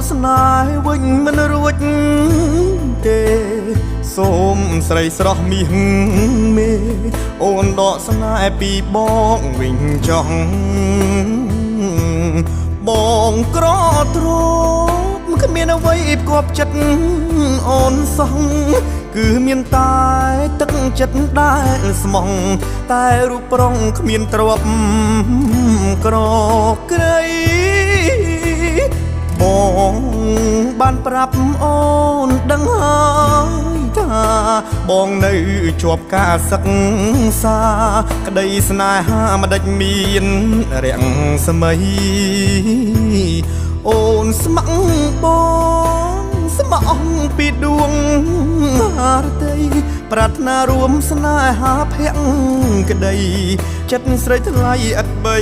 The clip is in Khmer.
ស្នេហ៍វិញមិនរួចទេសូមស្រីស្រស់មាសមេអូនដកស្នេហ៍ពីបងវិញចង់បងក្រទ្រពគ្មានអ្វីផ្គាប់ចិត្តអូនសោះគឺមានតែទឹកចិត្តដែលស្មងតែរូបប្រុងគ្មានទ្រព្យក្រក្រៃបងបានប្រាប់អូនដឹងហើយថាបងនៅជាប់ការសិក្សាក្តីស្នេហាមិនដេចមានរាំងស្មីអូនស្ម័គ្របងស្ម័គ្រពីដួងហារតីប្រាថ្នារួមស្នេហាភក្តីចិត្តស្រីថ្លៃឥតបី